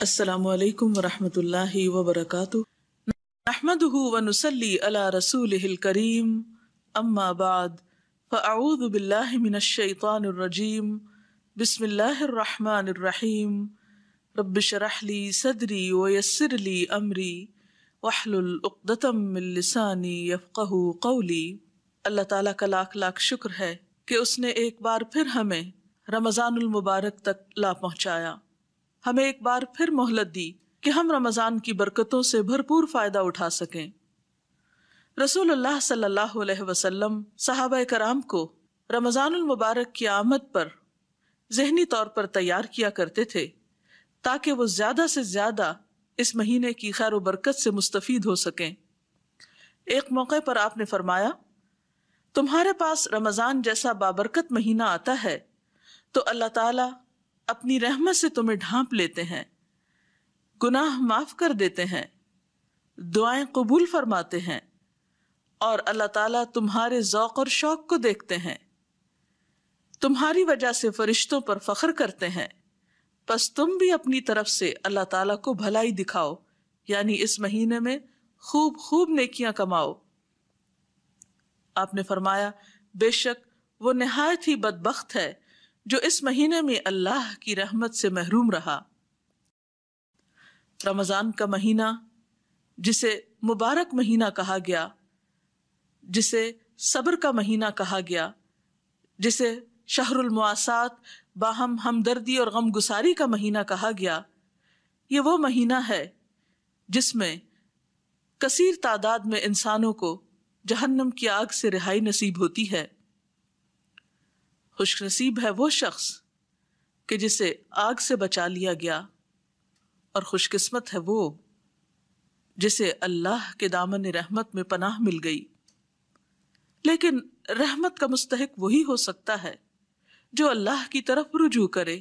السلام علیکم ورحمۃ اللہ وبرکاتہ۔ نحمدہ ونصلی علی رسولہ الکریم، اما بعد فاعوذ باللہ من الشیطان الرجیم، بسم اللہ الرحمن الرحیم۔ رب اشرح لی صدری ویسر لی امری واحلل عقدۃ من لسانی یفقہوا قولی۔ اللہ تعالیٰ کا لاکھ لاکھ شکر ہے کہ اس نے ایک بار پھر ہمیں رمضان المبارک تک لا پہنچایا، ہمیں ایک بار پھر مہلت دی کہ ہم رمضان کی برکتوں سے بھرپور فائدہ اٹھا سکیں۔ رسول اللہ صلی اللہ علیہ وسلم صحابہ کرام کو رمضان المبارک کی آمد پر ذہنی طور پر تیار کیا کرتے تھے تاکہ وہ زیادہ سے زیادہ اس مہینے کی خیر و برکت سے مستفید ہو سکیں۔ ایک موقع پر آپ نے فرمایا، تمہارے پاس رمضان جیسا بابرکت مہینہ آتا ہے تو اللہ تعالیٰ اپنی رحمت سے تمہیں ڈھانپ لیتے ہیں، گناہ معاف کر دیتے ہیں، دعائیں قبول فرماتے ہیں، اور اللہ تعالیٰ تمہارے ذوق اور شوق کو دیکھتے ہیں، تمہاری وجہ سے فرشتوں پر فخر کرتے ہیں، پس تم بھی اپنی طرف سے اللہ تعالیٰ کو بھلائی دکھاؤ، یعنی اس مہینے میں خوب خوب نیکیاں کماؤ۔ آپ نے فرمایا، بے شک وہ نہایت ہی بدبخت ہے جو اس مہینے میں اللہ کی رحمت سے محروم رہا۔ رمضان کا مہینہ جسے مبارک مہینہ کہا گیا، جسے صبر کا مہینہ کہا گیا، جسے شہر المواسات باہم ہمدردی اور غم گساری کا مہینہ کہا گیا، یہ وہ مہینہ ہے جس میں کثیر تعداد میں انسانوں کو جہنم کی آگ سے رہائی نصیب ہوتی ہے۔ خوش نصیب ہے وہ شخص کہ جسے آگ سے بچا لیا گیا، اور خوش قسمت ہے وہ جسے اللہ کے دامن رحمت میں پناہ مل گئی۔ لیکن رحمت کا مستحق وہی ہو سکتا ہے جو اللہ کی طرف رجوع کرے،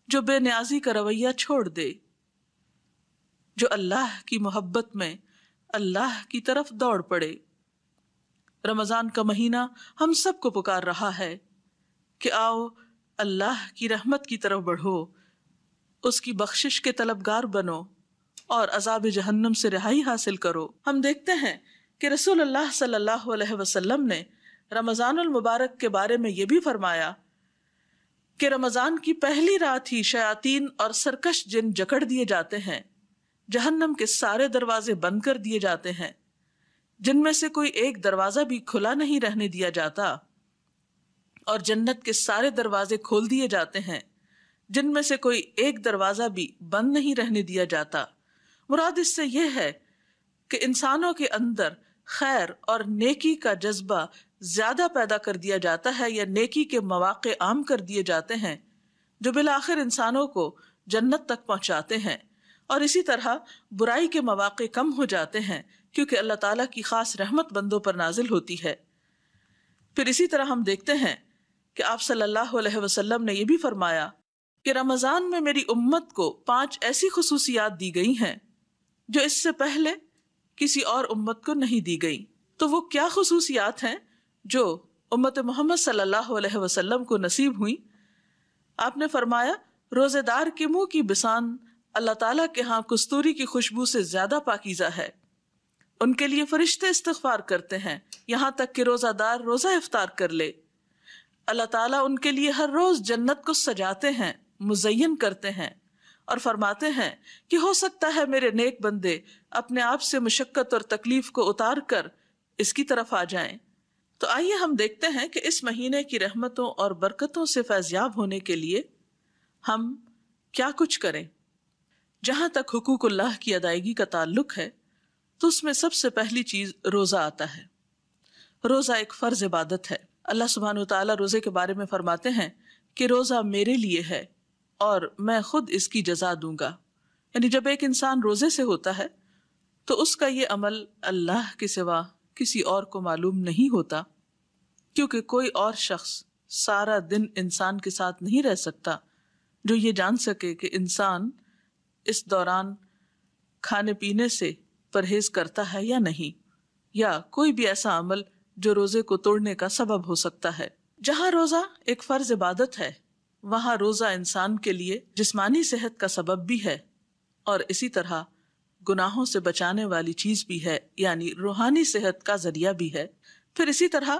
جو بے نیازی کا رویہ چھوڑ دے، جو اللہ کی محبت میں اللہ کی طرف دوڑ پڑے۔ رمضان کا مہینہ ہم سب کو پکار رہا ہے کہ آؤ اللہ کی رحمت کی طرف بڑھو، اس کی بخشش کے طلبگار بنو اور عذاب جہنم سے رہائی حاصل کرو۔ ہم دیکھتے ہیں کہ رسول اللہ صلی اللہ علیہ وسلم نے رمضان المبارک کے بارے میں یہ بھی فرمایا کہ رمضان کی پہلی رات ہی شیاطین اور سرکش جن جکڑ دیے جاتے ہیں، جہنم کے سارے دروازے بند کر دیے جاتے ہیں، جن میں سے کوئی ایک دروازہ بھی کھلا نہیں رہنے دیا جاتا، اور جنت کے سارے دروازے کھول دیے جاتے ہیں، جن میں سے کوئی ایک دروازہ بھی بند نہیں رہنے دیا جاتا۔ مراد اس سے یہ ہے کہ انسانوں کے اندر خیر اور نیکی کا جذبہ زیادہ پیدا کر دیا جاتا ہے، یا نیکی کے مواقع عام کر دیے جاتے ہیں جو بالآخر انسانوں کو جنت تک پہنچاتے ہیں، اور اسی طرح برائی کے مواقع کم ہو جاتے ہیں کیونکہ اللہ تعالیٰ کی خاص رحمت بندوں پر نازل ہوتی ہے۔ پھر اسی طرح ہم دیکھتے ہیں کہ آپ صلی اللہ علیہ وسلم نے یہ بھی فرمایا کہ رمضان میں میری امت کو 5 ایسی خصوصیات دی گئی ہیں جو اس سے پہلے کسی اور امت کو نہیں دی گئی۔ تو وہ کیا خصوصیات ہیں جو امت محمد صلی اللہ علیہ وسلم کو نصیب ہوئی؟ آپ نے فرمایا، روزے دار کے منہ کی بسان اللہ تعالیٰ کے ہاں کستوری کی خوشبو سے زیادہ پاکیزہ ہے، ان کے لیے فرشتے استغفار کرتے ہیں یہاں تک کہ روزہ دار روزہ افطار کر لے۔ اللہ تعالیٰ ان کے لیے ہر روز جنت کو سجاتے ہیں، مزین کرتے ہیں، اور فرماتے ہیں کہ ہو سکتا ہے میرے نیک بندے اپنے آپ سے مشقت اور تکلیف کو اتار کر اس کی طرف آ جائیں۔ تو آئیے ہم دیکھتے ہیں کہ اس مہینے کی رحمتوں اور برکتوں سے فیضیاب ہونے کے لیے ہم کیا کچھ کریں۔ جہاں تک حقوق اللہ کی ادائیگی کا تعلق ہے تو اس میں سب سے پہلی چیز روزہ آتا ہے۔ روزہ ایک فرض عبادت ہے۔ اللہ سبحانہ وتعالیٰ روزے کے بارے میں فرماتے ہیں کہ روزہ میرے لیے ہے اور میں خود اس کی جزا دوں گا۔ یعنی جب ایک انسان روزے سے ہوتا ہے تو اس کا یہ عمل اللہ کے سوا کسی اور کو معلوم نہیں ہوتا، کیونکہ کوئی اور شخص سارا دن انسان کے ساتھ نہیں رہ سکتا جو یہ جان سکے کہ انسان اس دوران کھانے پینے سے پرہیز کرتا ہے یا نہیں، یا کوئی بھی ایسا عمل جو روزے کو توڑنے کا سبب ہو سکتا ہے۔ جہاں روزہ ایک فرض عبادت ہے وہاں روزہ انسان کے لیے جسمانی صحت کا سبب بھی ہے اور اسی طرح گناہوں سے بچانے والی چیز بھی ہے، یعنی روحانی صحت کا ذریعہ بھی ہے۔ پھر اسی طرح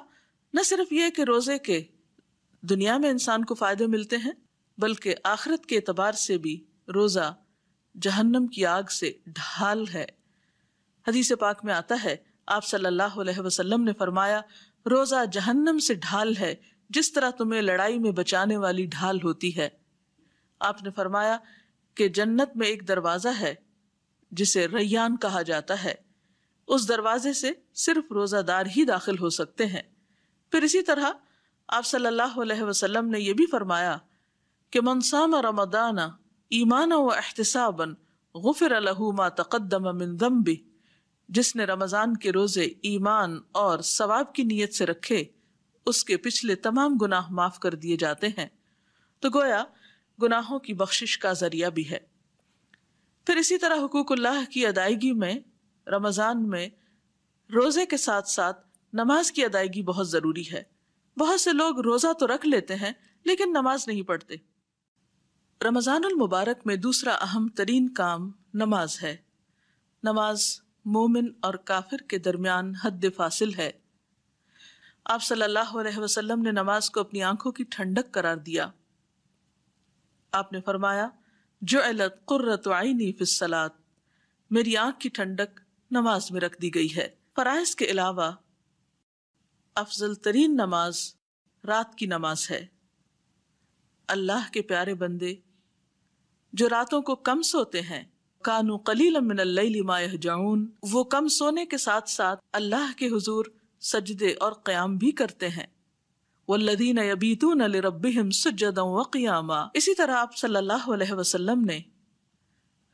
نہ صرف یہ کہ روزے کے دنیا میں انسان کو فائدے ملتے ہیں، بلکہ آخرت کے اعتبار سے بھی روزہ جہنم کی آگ سے ڈھال ہے۔ حدیث پاک میں آتا ہے، آپ صلی اللہ علیہ وسلم نے فرمایا، روزہ جہنم سے ڈھال ہے جس طرح تمہیں لڑائی میں بچانے والی ڈھال ہوتی ہے۔ آپ نے فرمایا کہ جنت میں ایک دروازہ ہے جسے ریان کہا جاتا ہے، اس دروازے سے صرف روزہ دار ہی داخل ہو سکتے ہیں۔ پھر اسی طرح آپ صلی اللہ علیہ وسلم نے یہ بھی فرمایا کہ من صام رمضان ایمانا و احتسابا غفر له ما تقدم من ذنبہ، جس نے رمضان کے روزے ایمان اور ثواب کی نیت سے رکھے اس کے پچھلے تمام گناہ معاف کر دیے جاتے ہیں۔ تو گویا گناہوں کی بخشش کا ذریعہ بھی ہے۔ پھر اسی طرح حقوق اللہ کی ادائیگی میں رمضان میں روزے کے ساتھ ساتھ نماز کی ادائیگی بہت ضروری ہے۔ بہت سے لوگ روزہ تو رکھ لیتے ہیں لیکن نماز نہیں پڑھتے۔ رمضان المبارک میں دوسرا اہم ترین کام نماز ہے۔ نماز مومن اور کافر کے درمیان حد فاصل ہے۔ آپ صلی اللہ علیہ وسلم نے نماز کو اپنی آنکھوں کی ٹھنڈک قرار دیا۔ آپ نے فرمایا، جعلت قرۃ عینی فی الصلاۃ، میری آنکھ کی ٹھنڈک نماز میں رکھ دی گئی ہے۔ فرائض کے علاوہ افضل ترین نماز رات کی نماز ہے۔ اللہ کے پیارے بندے جو راتوں کو کم سوتے ہیں، کانوا قلیلا من اللیل ما یہجعون، وہ کم سونے کے ساتھ ساتھ اللہ کے حضور سجدے اور قیام بھی کرتے ہیں۔ والذین یبیتون لربہم سجدا وقیاما، اسی طرح آپ صلی اللہ علیہ وسلم نے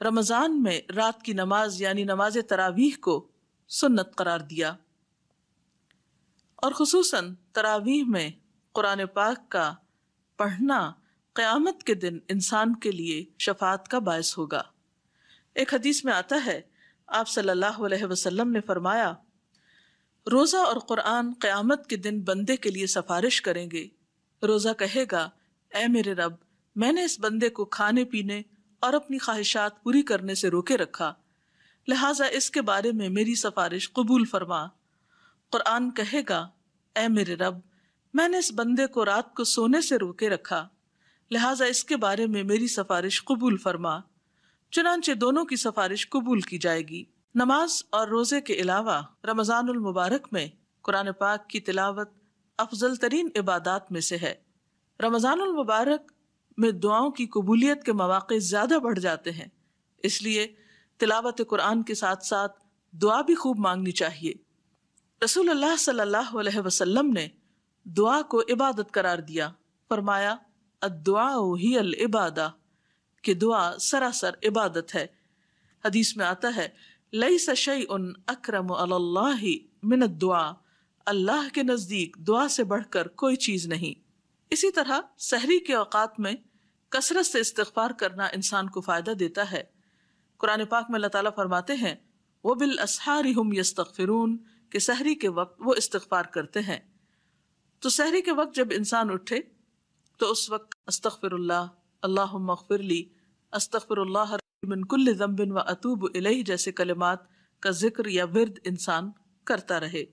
رمضان میں رات کی نماز یعنی نماز تراویح کو سنت قرار دیا، اور خصوصاً تراویح میں قرآن پاک کا پڑھنا قیامت کے دن انسان کے لیے شفاعت کا باعث ہوگا۔ ایک حدیث میں آتا ہے، آپ صلی اللہ علیہ وسلم نے فرمایا، روزہ اور قرآن قیامت کے دن بندے کے لیے سفارش کریں گے۔ روزہ کہے گا، اے میرے رب، میں نے اس بندے کو کھانے پینے اور اپنی خواہشات پوری کرنے سے روکے رکھا، لہٰذا اس کے بارے میں میری سفارش قبول فرما۔ قرآن کہے گا، اے میرے رب، میں نے اس بندے کو رات کو سونے سے روکے رکھا، لہٰذا اس کے بارے میں میری سفارش قبول فرما۔ چنانچہ دونوں کی سفارش قبول کی جائے گی۔ نماز اور روزے کے علاوہ رمضان المبارک میں قرآن پاک کی تلاوت افضل ترین عبادات میں سے ہے۔ رمضان المبارک میں دعاؤں کی قبولیت کے مواقع زیادہ بڑھ جاتے ہیں، اس لیے تلاوت قرآن کے ساتھ ساتھ دعا بھی خوب مانگنی چاہیے۔ رسول اللہ صلی اللہ علیہ وسلم نے دعا کو عبادت قرار دیا، فرمایا، الدعاء ہی العبادہ، کہ دعا سراسر عبادت ہے۔ حدیث میں آتا ہے، لیس شیء اکرم علی اللہ من الدعاء، اللہ کے نزدیک دعا سے بڑھ کر کوئی چیز نہیں۔ اسی طرح سحری کے اوقات میں کثرت سے استغفار کرنا انسان کو فائدہ دیتا ہے۔ قرآن پاک میں اللہ تعالیٰ فرماتے ہیں، وبالاسحار هم یستغفرون، کہ سحری کے وقت وہ استغفار کرتے ہیں۔ تو سحری کے وقت جب انسان اٹھے تو اس وقت استغفر اللہ، اللہم اغفر لی، استغفر اللہ من کل ذنب و اتوب الیہ جیسے کلمات کا ذکر یا ورد انسان کرتا رہے۔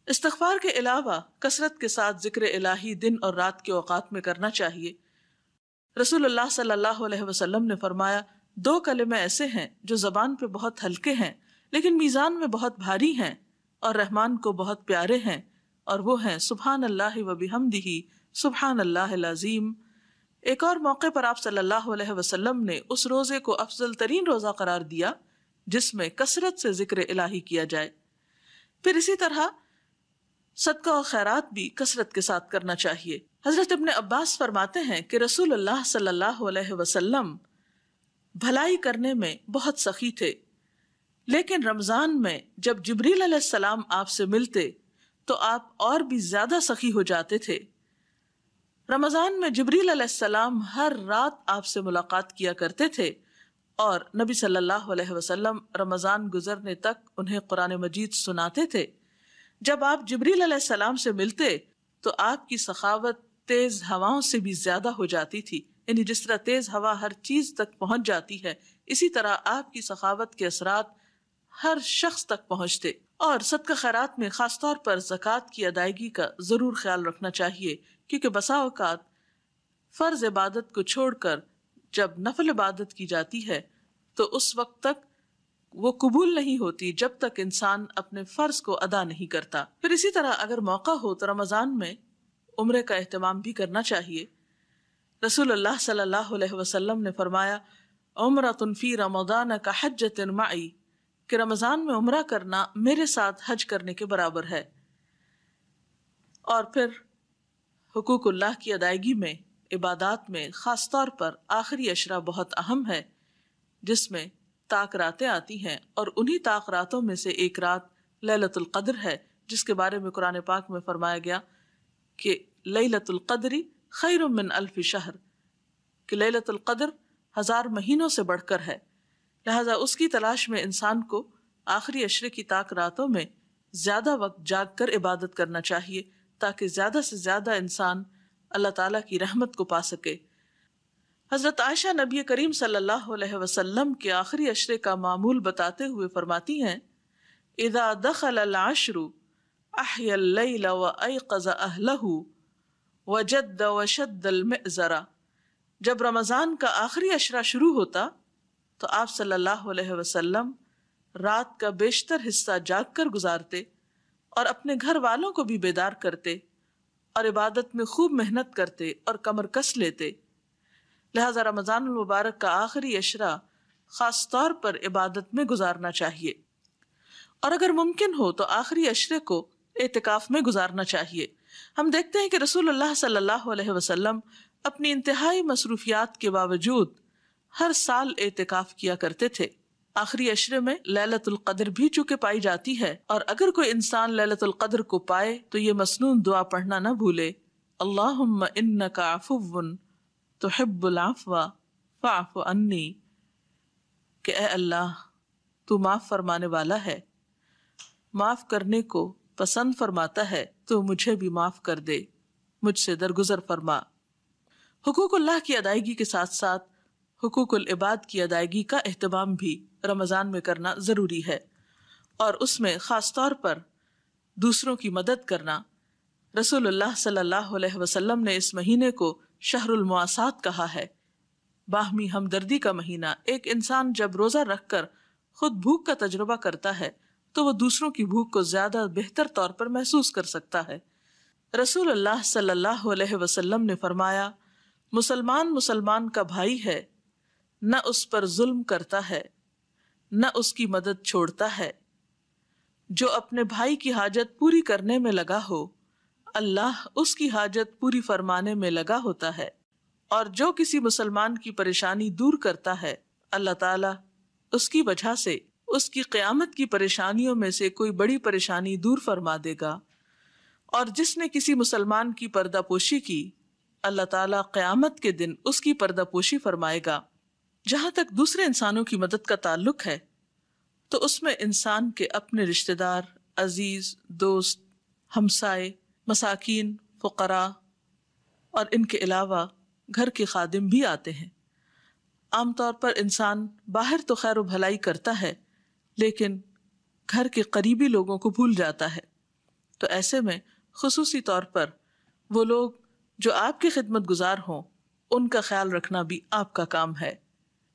استغفار کے علاوہ کثرت کے ساتھ ذکر الہی دن اور رات کے اوقات میں کرنا چاہیے۔ رسول اللہ صلی اللہ علیہ وسلم نے فرمایا، دو کلمے ایسے ہیں جو زبان پہ بہت ہلکے ہیں لیکن میزان میں بہت بھاری ہیں اور رحمان کو بہت پیارے ہیں، اور وہ ہیں سبحان اللہ و بحمدہ سبحان اللہ العظیم۔ ایک اور موقع پر آپ صلی اللہ علیہ وسلم نے اس روزے کو افضل ترین روزہ قرار دیا جس میں کثرت سے ذکر الہی کیا جائے۔ پھر اسی طرح صدقہ و خیرات بھی کثرت کے ساتھ کرنا چاہیے۔ حضرت ابن عباس فرماتے ہیں کہ رسول اللہ صلی اللہ علیہ وسلم بھلائی کرنے میں بہت سخی تھے، لیکن رمضان میں جب جبریل علیہ السلام آپ سے ملتے تو آپ اور بھی زیادہ سخی ہو جاتے تھے۔ رمضان میں جبریل علیہ السلام ہر رات آپ سے ملاقات کیا کرتے تھے، اور نبی صلی اللہ علیہ وسلم رمضان گزرنے تک انہیں قرآن مجید سناتے تھے۔ جب آپ جبریل علیہ السلام سے ملتے تو آپ کی سخاوت تیز ہواؤں سے بھی زیادہ ہو جاتی تھی، یعنی جس طرح تیز ہوا ہر چیز تک پہنچ جاتی ہے، اسی طرح آپ کی سخاوت کے اثرات ہر شخص تک پہنچتے۔ اور صدقہ خیرات میں خاص طور پر زکوٰۃ کی ادائیگی کا ضرور خیال رکھنا چاہیے، کیونکہ بسا اوقات فرض عبادت کو چھوڑ کر جب نفل عبادت کی جاتی ہے تو اس وقت تک وہ قبول نہیں ہوتی جب تک انسان اپنے فرض کو ادا نہیں کرتا۔ پھر اسی طرح اگر موقع ہو تو رمضان میں عمرے کا اہتمام بھی کرنا چاہیے۔ رسول اللہ صلی اللہ علیہ وسلم نے فرمایا، عمرۃ فی رمضان کحجۃ معی، کہ رمضان میں عمرہ کرنا میرے ساتھ حج کرنے کے برابر ہے۔ اور پھر حقوق اللہ کی ادائیگی میں، عبادات میں خاص طور پر آخری عشرہ بہت اہم ہے، جس میں طاق راتیں آتی ہیں، اور انہی طاق راتوں میں سے ایک رات لیلۃ القدر ہے، جس کے بارے میں قرآن پاک میں فرمایا گیا کہ لیلۃ القدر خیر من الف شہر، کہ لیلۃ القدر 1000 مہینوں سے بڑھ کر ہے۔ لہذا اس کی تلاش میں انسان کو آخری عشرے کی طاق راتوں میں زیادہ وقت جاگ کر عبادت کرنا چاہیے، تاکہ زیادہ سے زیادہ انسان اللہ تعالیٰ کی رحمت کو پا سکے۔ حضرت عائشہ نبی کریم صلی اللہ علیہ وسلم کے آخری عشرے کا معمول بتاتے ہوئے فرماتی ہیں، اذا دخل العشر احیا اللیل وایقظ اہلہ وجد وشد المئزر، جب رمضان کا آخری عشرہ شروع ہوتا تو آپ صلی اللہ علیہ وسلم رات کا بیشتر حصہ جاگ کر گزارتے اور اپنے گھر والوں کو بھی بیدار کرتے اور عبادت میں خوب محنت کرتے اور کمر کس لیتے۔ لہذا رمضان المبارک کا آخری عشرہ خاص طور پر عبادت میں گزارنا چاہیے، اور اگر ممکن ہو تو آخری عشرے کو اعتکاف میں گزارنا چاہیے۔ ہم دیکھتے ہیں کہ رسول اللہ صلی اللہ علیہ وسلم اپنی انتہائی مصروفیات کے باوجود ہر سال اعتکاف کیا کرتے تھے۔ آخری عشرے میں لیلۃ القدر بھی چونکہ پائی جاتی ہے، اور اگر کوئی انسان لیلۃ القدر کو پائے تو یہ مسنون دعا پڑھنا نہ بھولے، اللہم انک عفو تحب العفو فاعف عنی، کہ اے اللہ تو معاف فرمانے والا ہے، معاف کرنے کو پسند فرماتا ہے، تو مجھے بھی معاف کر دے، مجھ سے درگزر فرما۔ حقوق اللہ کی ادائیگی کے ساتھ ساتھ حقوق العباد کی ادائیگی کا اہتمام بھی رمضان میں کرنا ضروری ہے، اور اس میں خاص طور پر دوسروں کی مدد کرنا۔ رسول اللہ صلی اللہ علیہ وسلم نے اس مہینے کو شہر المواسات کہا ہے، باہمی ہمدردی کا مہینہ۔ ایک انسان جب روزہ رکھ کر خود بھوک کا تجربہ کرتا ہے تو وہ دوسروں کی بھوک کو زیادہ بہتر طور پر محسوس کر سکتا ہے۔ رسول اللہ صلی اللہ علیہ وسلم نے فرمایا، مسلمان کا بھائی ہے، نہ اس پر ظلم کرتا ہے، نہ اس کی مدد چھوڑتا ہے۔ جو اپنے بھائی کی حاجت پوری کرنے میں لگا ہو، اللہ اس کی حاجت پوری فرمانے میں لگا ہوتا ہے، اور جو کسی مسلمان کی پریشانی دور کرتا ہے، اللہ تعالیٰ اس کی وجہ سے اس کی قیامت کی پریشانیوں میں سے کوئی بڑی پریشانی دور فرما دے گا، اور جس نے کسی مسلمان کی پردہ پوشی کی، اللہ تعالیٰ قیامت کے دن اس کی پردہ پوشی فرمائے گا۔ جہاں تک دوسرے انسانوں کی مدد کا تعلق ہے تو اس میں انسان کے اپنے رشتہ دار، عزیز، دوست، ہمسائے، مساکین، فقراء، اور ان کے علاوہ گھر کے خادم بھی آتے ہیں۔ عام طور پر انسان باہر تو خیر و بھلائی کرتا ہے، لیکن گھر کے قریبی لوگوں کو بھول جاتا ہے، تو ایسے میں خصوصی طور پر وہ لوگ جو آپ کی خدمت گزار ہوں، ان کا خیال رکھنا بھی آپ کا کام ہے۔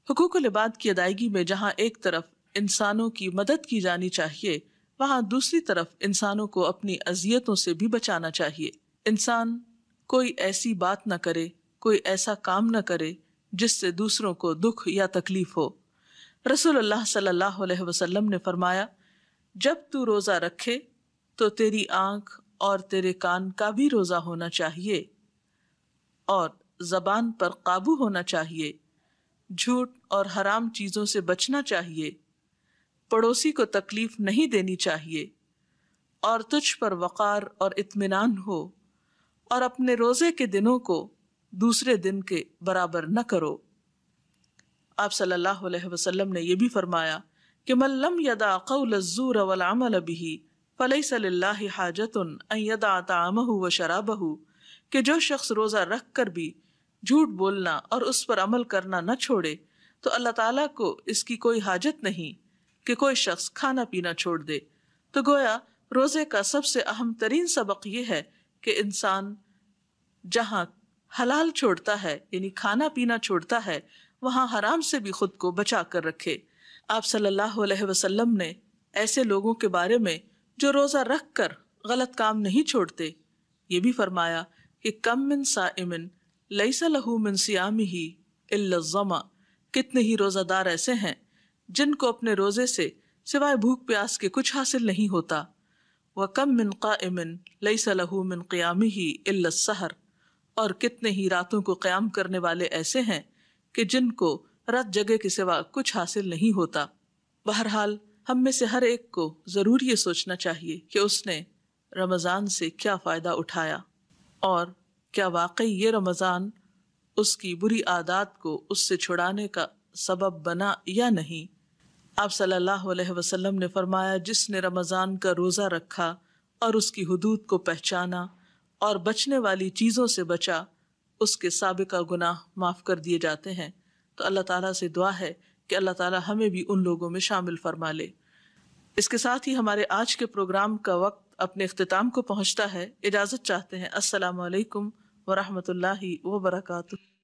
حقوق العباد کی ادائیگی میں جہاں ایک طرف انسانوں کی مدد کی جانی چاہیے، وہاں دوسری طرف انسانوں کو اپنی اذیتوں سے بھی بچانا چاہیے۔ انسان کوئی ایسی بات نہ کرے، کوئی ایسا کام نہ کرے جس سے دوسروں کو دکھ یا تکلیف ہو۔ رسول اللہ صلی اللہ علیہ وسلم نے فرمایا، جب تو روزہ رکھے تو تیری آنکھ اور تیرے کان کا بھی روزہ ہونا چاہیے، اور زبان پر قابو ہونا چاہیے، جھوٹ اور حرام چیزوں سے بچنا چاہیے، پڑوسی کو تکلیف نہیں دینی چاہیے، اور تجھ پر وقار اور اطمینان ہو، اور اپنے روزے کے دنوں کو دوسرے دن کے برابر نہ کرو۔ آپ صلی اللہ علیہ وسلم نے یہ بھی فرمایا کہ من لم یدع قول الزور والعمل به فلیس للہ حاجۃ ان یدع طعامہ وشرابہ، کہ جو شخص روزہ رکھ کر بھی جھوٹ بولنا اور اس پر عمل کرنا نہ چھوڑے تو اللہ تعالیٰ کو اس کی کوئی حاجت نہیں کہ کوئی شخص کھانا پینا چھوڑ دے۔ تو گویا روزے کا سب سے اہم ترین سبق یہ ہے کہ انسان جہاں حلال چھوڑتا ہے یعنی کھانا پینا چھوڑتا ہے وہاں حرام سے بھی خود کو بچا کر رکھے۔ آپ صلی اللہ علیہ وسلم نے ایسے لوگوں کے بارے میں جو روزہ رکھ کر غلط کام نہیں چھوڑتے یہ بھی فرمایا کہ کم من صائم لیس لہ من صیامہ الا الظمأ، کتنے ہی روزہ دار ایسے ہیں جن کو اپنے روزے سے سوائے بھوک پیاس کے کچھ حاصل نہیں ہوتا۔ وَكَم مِّن قَائِمٍ لَيْسَ لَهُ مِن قِيَامِهِ إِلَّا السَّحَرُ، اور کتنے ہی راتوں کو قیام کرنے والے ایسے ہیں کہ جن کو رات جگے کے سوا کچھ حاصل نہیں ہوتا۔ بہرحال ہم میں سے ہر ایک کو ضرور یہ سوچنا چاہیے کہ اس نے رمضان سے کیا فائدہ اٹھایا اور کیا واقعی یہ رمضان اس کی بری عادات کو اس سے چھڑانے کا سبب بنا یا نہیں۔ آپ صلی اللہ علیہ وسلم نے فرمایا جس نے رمضان کا روزہ رکھا اور اس کی حدود کو پہچانا اور بچنے والی چیزوں سے بچا اس کے سابقہ گناہ معاف کر دیے جاتے ہیں۔ تو اللہ تعالیٰ سے دعا ہے کہ اللہ تعالیٰ ہمیں بھی ان لوگوں میں شامل فرما لے۔ اس کے ساتھ ہی ہمارے آج کے پروگرام کا وقت اپنے اختتام کو پہنچتا ہے۔ اجازت چاہتے ہیں۔ السلام علیکم ورحمۃ اللہ وبرکاتہ۔